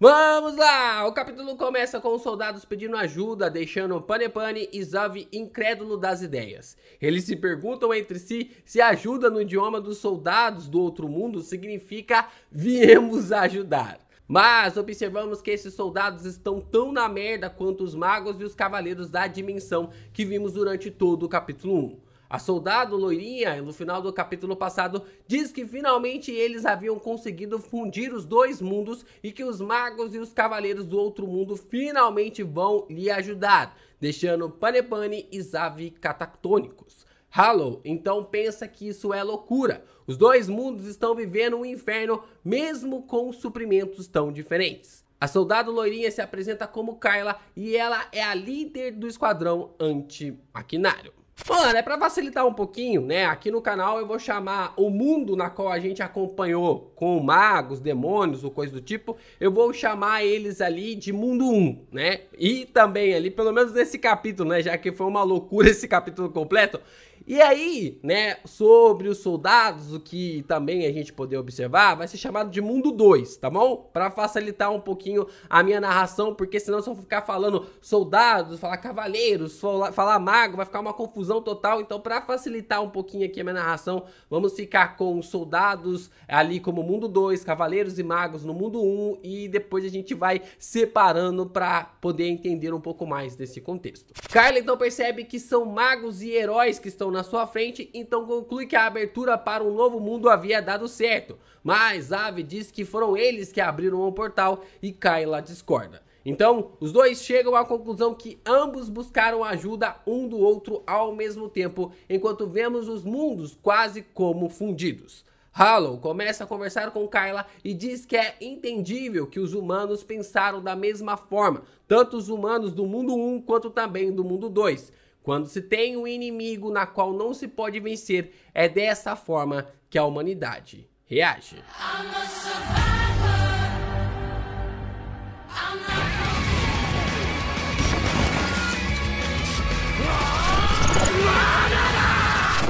Vamos lá! O capítulo começa com os soldados pedindo ajuda, deixando Panepane e Zavi incrédulo das ideias. Eles se perguntam entre si se ajuda no idioma dos soldados do outro mundo significa viemos ajudar. Mas observamos que esses soldados estão tão na merda quanto os magos e os cavaleiros da dimensão que vimos durante todo o capítulo 1. A soldado loirinha, no final do capítulo passado, diz que finalmente eles haviam conseguido fundir os dois mundos e que os magos e os cavaleiros do outro mundo finalmente vão lhe ajudar, deixando Panepane e Zavi catactônicos. Hollow então pensa que isso é loucura. Os dois mundos estão vivendo um inferno mesmo com suprimentos tão diferentes. A soldado loirinha se apresenta como Carla e ela é a líder do esquadrão anti-maquinário. Mano, é pra facilitar um pouquinho, né? Aqui no canal eu vou chamar o mundo na qual a gente acompanhou com magos, demônios ou coisa do tipo, eu vou chamar eles ali de mundo 1, né? E também ali, pelo menos nesse capítulo, né? Já que foi uma loucura esse capítulo completo. E aí, né, sobre os soldados, o que também a gente poder observar, vai ser chamado de mundo 2, tá bom? Pra facilitar um pouquinho a minha narração, porque senão se eu ficar falando soldados, falar cavaleiros, falar mago, vai ficar uma confusão total. Então pra facilitar um pouquinho aqui a minha narração, vamos ficar com soldados ali como mundo 2, cavaleiros e magos no mundo 1, e depois a gente vai separando pra poder entender um pouco mais desse contexto. Carla então percebe que são magos e heróis que estão na sua frente, então conclui que a abertura para um novo mundo havia dado certo, mas Zavi diz que foram eles que abriram um portal e Carla discorda. Então, os dois chegam à conclusão que ambos buscaram ajuda um do outro ao mesmo tempo, enquanto vemos os mundos quase como fundidos. Hollow começa a conversar com Carla e diz que é entendível que os humanos pensaram da mesma forma, tanto os humanos do mundo 1 quanto também do mundo 2. Quando se tem um inimigo na qual não se pode vencer, é dessa forma que a humanidade reage.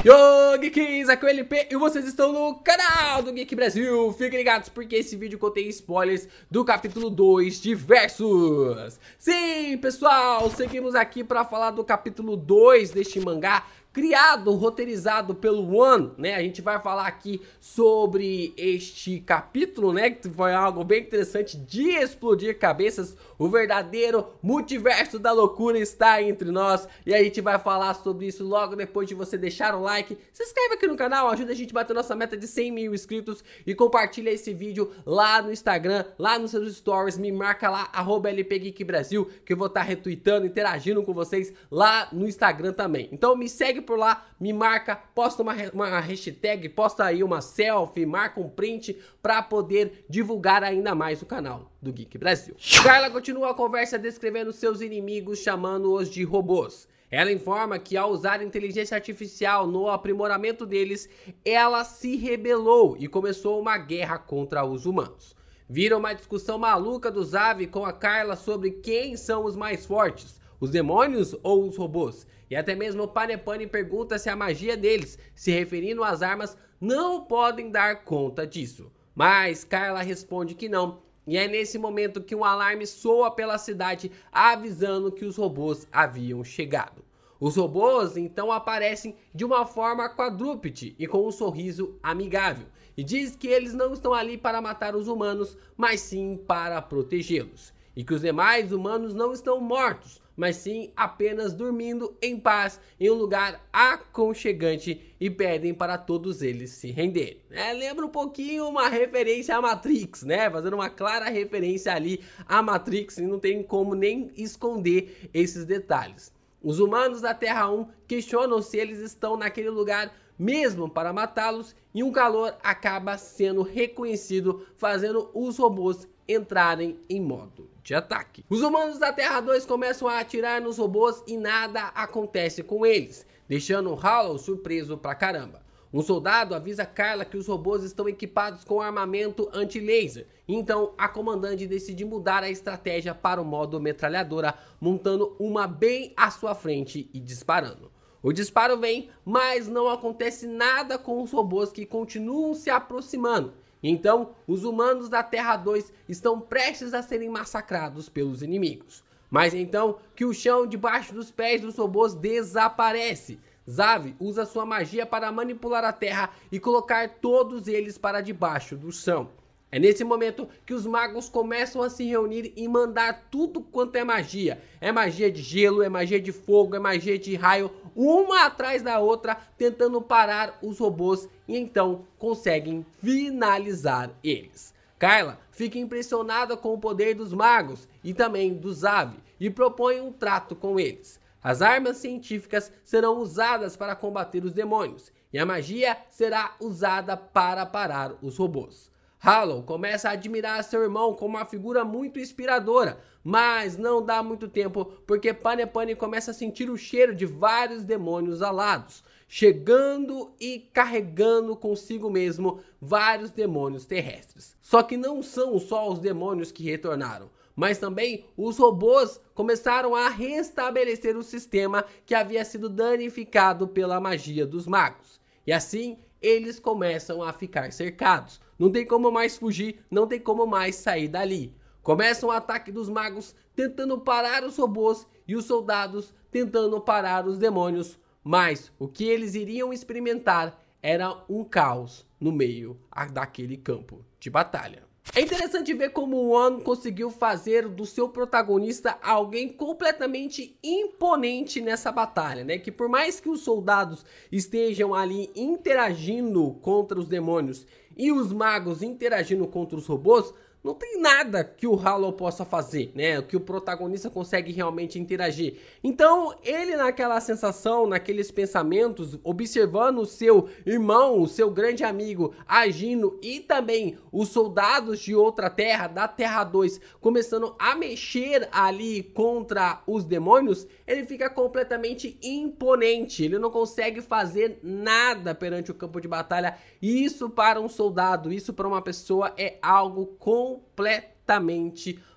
Yo, Geeks, aqui é o LP e vocês estão no canal do Geek Brasil. Fiquem ligados porque esse vídeo contém spoilers do capítulo 2 de Versus. Sim, pessoal, seguimos aqui para falar do capítulo 2 deste mangá, criado, roteirizado pelo One, né? A gente vai falar aqui sobre este capítulo, né? Que foi algo bem interessante de explodir cabeças. O verdadeiro multiverso da loucura está entre nós. E a gente vai falar sobre isso logo depois de você deixar o like. Se inscreve aqui no canal, ajuda a gente a bater nossa meta de 100 mil inscritos. E compartilha esse vídeo lá no Instagram, lá nos seus stories. Me marca lá, @LPGeekBrasil, que eu vou estar retweetando, interagindo com vocês lá no Instagram também. Então me segue por lá, me marca, posta uma hashtag, posta aí uma selfie, marca um print para poder divulgar ainda mais o canal do Geek Brasil. Carla continua a conversa descrevendo seus inimigos, chamando-os de robôs. Ela informa que ao usar inteligência artificial no aprimoramento deles, ela se rebelou e começou uma guerra contra os humanos. Vira uma discussão maluca do Zavi com a Carla sobre quem são os mais fortes, os demônios ou os robôs. E até mesmo o Panepane pergunta se a magia deles, se referindo às armas, não podem dar conta disso. Mas Carla responde que não. E é nesse momento que um alarme soa pela cidade, avisando que os robôs haviam chegado. Os robôs então aparecem de uma forma quadrúpede e com um sorriso amigável. E diz que eles não estão ali para matar os humanos, mas sim para protegê-los. E que os demais humanos não estão mortos, mas sim apenas dormindo em paz em um lugar aconchegante e pedem para todos eles se renderem. Lembra um pouquinho uma referência à Matrix, né? Fazendo uma clara referência ali à Matrix e não tem como nem esconder esses detalhes. Os humanos da Terra 1 questionam se eles estão naquele lugar mesmo para matá-los e um calor acaba sendo reconhecido, fazendo os robôs entrarem em modo de ataque. Os humanos da Terra 2 começam a atirar nos robôs e nada acontece com eles, deixando Hollow surpreso pra caramba. Um soldado avisa Carla que os robôs estão equipados com armamento anti-laser, então a comandante decide mudar a estratégia para o modo metralhadora, montando uma bem à sua frente e disparando. O disparo vem, mas não acontece nada com os robôs que continuam se aproximando. Então, os humanos da Terra 2 estão prestes a serem massacrados pelos inimigos. Mas então que o chão debaixo dos pés dos robôs desaparece. Xavi usa sua magia para manipular a Terra e colocar todos eles para debaixo do chão. É nesse momento que os magos começam a se reunir e mandar tudo quanto é magia. É magia de gelo, é magia de fogo, é magia de raio, uma atrás da outra, tentando parar os robôs e então conseguem finalizar eles. Carla fica impressionada com o poder dos magos e também do Xavi e propõe um trato com eles. As armas científicas serão usadas para combater os demônios e a magia será usada para parar os robôs. Hollow começa a admirar seu irmão como uma figura muito inspiradora, mas não dá muito tempo porque Panepane começa a sentir o cheiro de vários demônios alados, chegando e carregando consigo mesmo vários demônios terrestres. Só que não são só os demônios que retornaram, mas também os robôs começaram a restabelecer o sistema que havia sido danificado pela magia dos magos. E assim eles começam a ficar cercados. Não tem como mais fugir, não tem como mais sair dali. Começa o ataque dos magos tentando parar os robôs e os soldados tentando parar os demônios. Mas o que eles iriam experimentar era um caos no meio daquele campo de batalha. É interessante ver como o One conseguiu fazer do seu protagonista alguém completamente imponente nessa batalha, né? Que por mais que os soldados estejam ali interagindo contra os demônios e os magos interagindo contra os robôs, não tem nada que o Hollow possa fazer, né? Que o protagonista consegue realmente interagir. Então, ele naquela sensação, naqueles pensamentos, observando o seu irmão, o seu grande amigo agindo e também os soldados de outra terra, da Terra 2, começando a mexer ali contra os demônios, ele fica completamente imponente. Ele não consegue fazer nada perante o campo de batalha. E isso para um soldado, isso para uma pessoa é algo completamente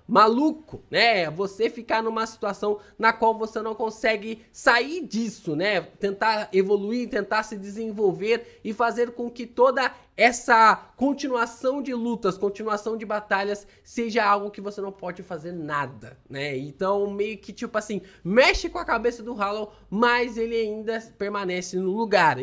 maluco, né? Você ficar numa situação na qual você não consegue sair disso, né? Tentar evoluir, tentar se desenvolver e fazer com que toda essa continuação de lutas, continuação de batalhas seja algo que você não pode fazer nada, né? Então meio que tipo assim, mexe com a cabeça do Hollow, mas ele ainda permanece no lugar,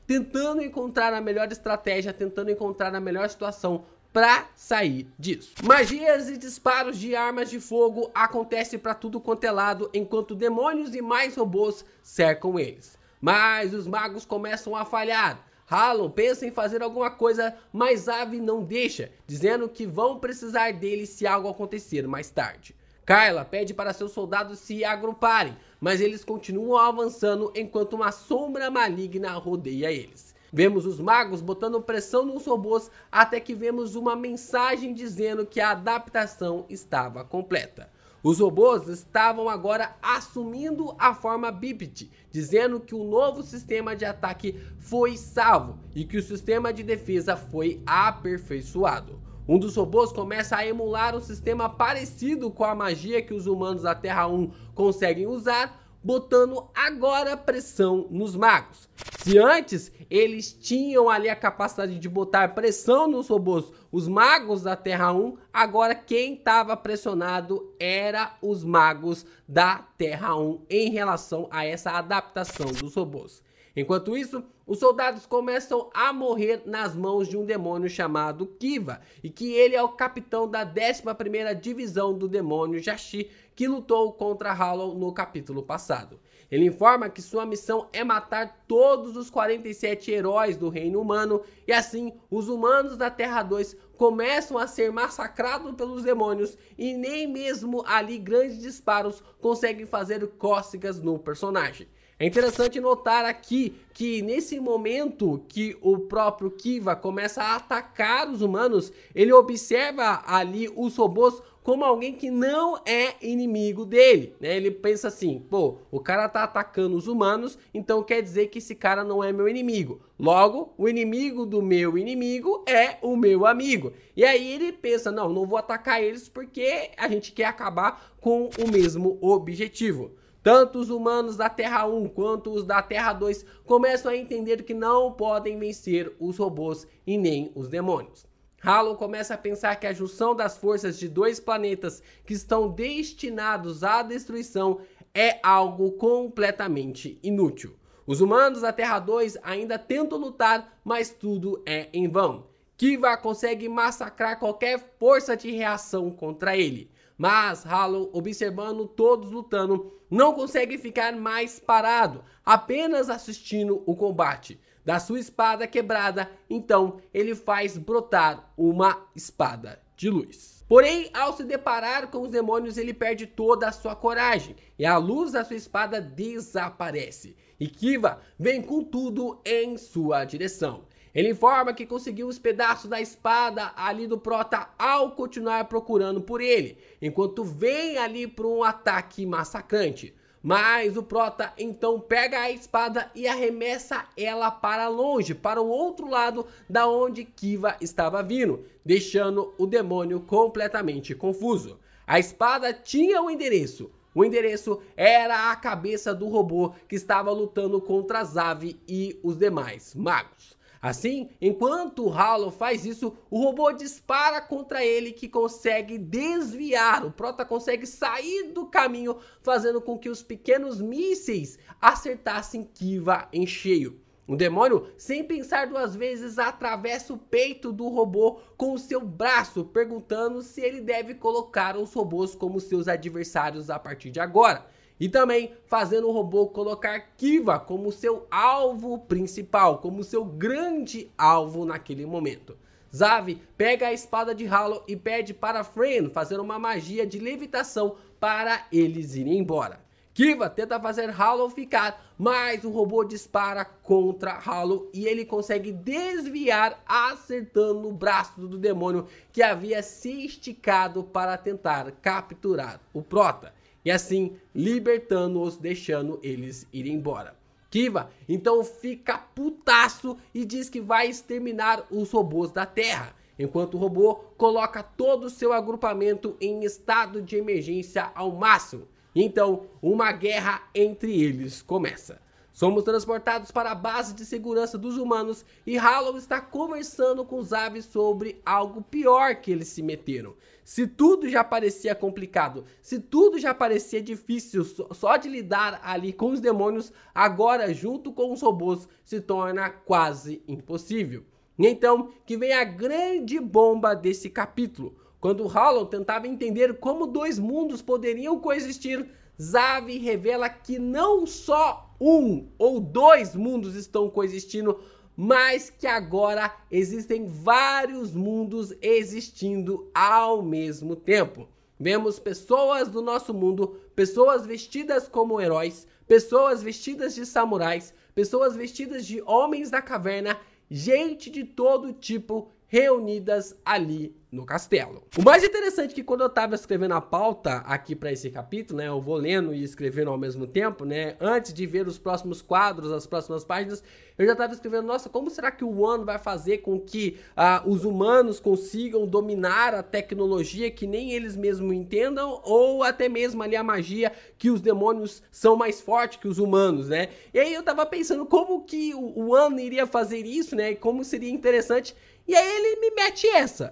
tentando encontrar a melhor estratégia, tentando encontrar a melhor situação para sair disso. Magias e disparos de armas de fogo acontecem para tudo quanto é lado, enquanto demônios e mais robôs cercam eles. Mas os magos começam a falhar. Hollow pensa em fazer alguma coisa, mas Xavi não deixa, dizendo que vão precisar dele se algo acontecer mais tarde. Carla pede para seus soldados se agruparem, mas eles continuam avançando enquanto uma sombra maligna rodeia eles. Vemos os magos botando pressão nos robôs até que vemos uma mensagem dizendo que a adaptação estava completa. Os robôs estavam agora assumindo a forma bípede, dizendo que o novo sistema de ataque foi salvo e que o sistema de defesa foi aperfeiçoado. Um dos robôs começa a emular um sistema parecido com a magia que os humanos da Terra 1 conseguem usar, botando agora pressão nos magos. Se antes eles tinham ali a capacidade de botar pressão nos robôs, os magos da Terra 1, agora quem estava pressionado era os magos da Terra 1 em relação a essa adaptação dos robôs. Enquanto isso, os soldados começam a morrer nas mãos de um demônio chamado Kiva, e que ele é o capitão da 11ª Divisão do demônio Jashi, que lutou contra Hollow no capítulo passado. Ele informa que sua missão é matar todos os 47 heróis do reino humano, e assim os humanos da Terra 2 começam a ser massacrados pelos demônios, e nem mesmo ali grandes disparos conseguem fazer cócegas no personagem. É interessante notar aqui que nesse momento que o próprio Kiva começa a atacar os humanos, ele observa ali os robôs como alguém que não é inimigo dele, né? Ele pensa assim, pô, o cara tá atacando os humanos, então quer dizer que esse cara não é meu inimigo. Logo, o inimigo do meu inimigo é o meu amigo. E aí ele pensa, não vou atacar eles porque a gente quer acabar com o mesmo objetivo. Tanto os humanos da Terra 1 quanto os da Terra 2 começam a entender que não podem vencer os robôs e nem os demônios. Harlow começa a pensar que a junção das forças de dois planetas que estão destinados à destruição é algo completamente inútil. Os humanos da Terra 2 ainda tentam lutar, mas tudo é em vão. Kiva consegue massacrar qualquer força de reação contra ele. Mas Harlow, observando todos lutando, não consegue ficar mais parado, apenas assistindo o combate. Da sua espada quebrada, então ele faz brotar uma espada de luz. Porém, ao se deparar com os demônios, ele perde toda a sua coragem e a luz da sua espada desaparece. E Kiva vem com tudo em sua direção. Ele informa que conseguiu os pedaços da espada ali do Prota ao continuar procurando por ele, enquanto vem ali para um ataque massacrante. Mas o Prota então pega a espada e arremessa ela para longe, para o outro lado da onde Kiva estava vindo, deixando o demônio completamente confuso. A espada tinha um endereço. O endereço era a cabeça do robô que estava lutando contra Zavi e os demais magos. Assim, enquanto Harlow faz isso, o robô dispara contra ele, que consegue desviar. O Prota consegue sair do caminho, fazendo com que os pequenos mísseis acertassem Kiva em cheio. O demônio, sem pensar duas vezes, atravessa o peito do robô com o seu braço, perguntando se ele deve colocar os robôs como seus adversários a partir de agora. E também fazendo o robô colocar Kiva como seu alvo principal, como seu grande alvo naquele momento. Zavi pega a espada de Harlow e pede para Fran fazer uma magia de levitação para eles irem embora. Kiva tenta fazer Harlow ficar, mas o robô dispara contra Harlow e ele consegue desviar, acertando o braço do demônio que havia se esticado para tentar capturar o Prota. E assim, libertando-os, deixando eles irem embora. Kiva, então, fica putaço e diz que vai exterminar os robôs da Terra. Enquanto o robô coloca todo o seu agrupamento em estado de emergência ao máximo. Então, uma guerra entre eles começa. Somos transportados para a base de segurança dos humanos e Harlow está conversando com Zavi sobre algo pior que eles se meteram. Se tudo já parecia complicado, se tudo já parecia difícil só de lidar ali com os demônios, agora junto com os robôs se torna quase impossível. E então que vem a grande bomba desse capítulo. Quando Harlow tentava entender como dois mundos poderiam coexistir, Zavi revela que não só um ou dois mundos estão coexistindo, mas que agora existem vários mundos existindo ao mesmo tempo. Vemos pessoas do nosso mundo, pessoas vestidas como heróis, pessoas vestidas de samurais, pessoas vestidas de homens da caverna, gente de todo tipo reunidas ali no castelo. O mais interessante é que quando eu tava escrevendo a pauta aqui para esse capítulo, né, eu vou lendo e escrevendo ao mesmo tempo, né, antes de ver os próximos quadros, as próximas páginas, eu já tava escrevendo, nossa, como será que o One vai fazer com que os humanos consigam dominar a tecnologia que nem eles mesmos entendam, ou até mesmo ali a magia que os demônios são mais fortes que os humanos, né? E aí eu tava pensando como que o One iria fazer isso, né, e como seria interessante. E aí ele me mete essa.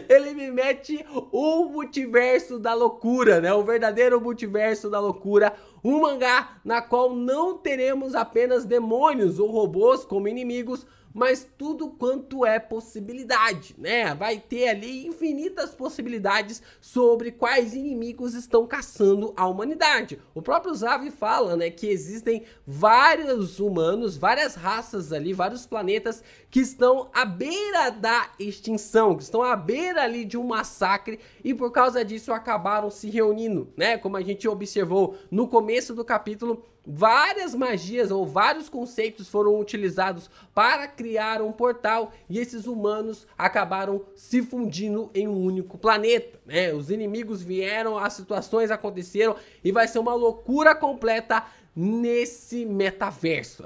Ele me mete o multiverso da loucura, né? O verdadeiro multiverso da loucura. Um mangá na qual não teremos apenas demônios ou robôs como inimigos, mas tudo quanto é possibilidade, né? Vai ter ali infinitas possibilidades sobre quais inimigos estão caçando a humanidade. O próprio Zavi fala, né, que existem vários humanos, várias raças ali, vários planetas que estão à beira da extinção, que estão à beira ali de um massacre e por causa disso acabaram se reunindo, né? Como a gente observou no começo do capítulo, várias magias ou vários conceitos foram utilizados para criar um portal e esses humanos acabaram se fundindo em um único planeta, né? Os inimigos vieram, as situações aconteceram e vai ser uma loucura completa nesse metaverso.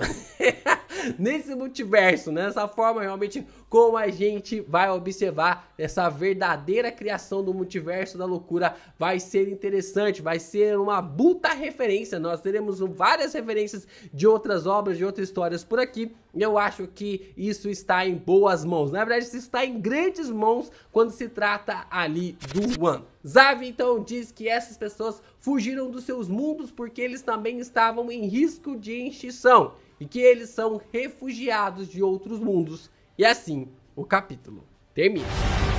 nesse multiverso, né? Dessa forma, realmente, como a gente vai observar essa verdadeira criação do multiverso da loucura, vai ser interessante, vai ser uma puta referência. Nós teremos várias referências de outras obras, de outras histórias por aqui. E eu acho que isso está em boas mãos. Na verdade, isso está em grandes mãos quando se trata ali do One. Xavier então diz que essas pessoas fugiram dos seus mundos porque eles também estavam em risco de extinção e que eles são refugiados de outros mundos. E assim, o capítulo termina.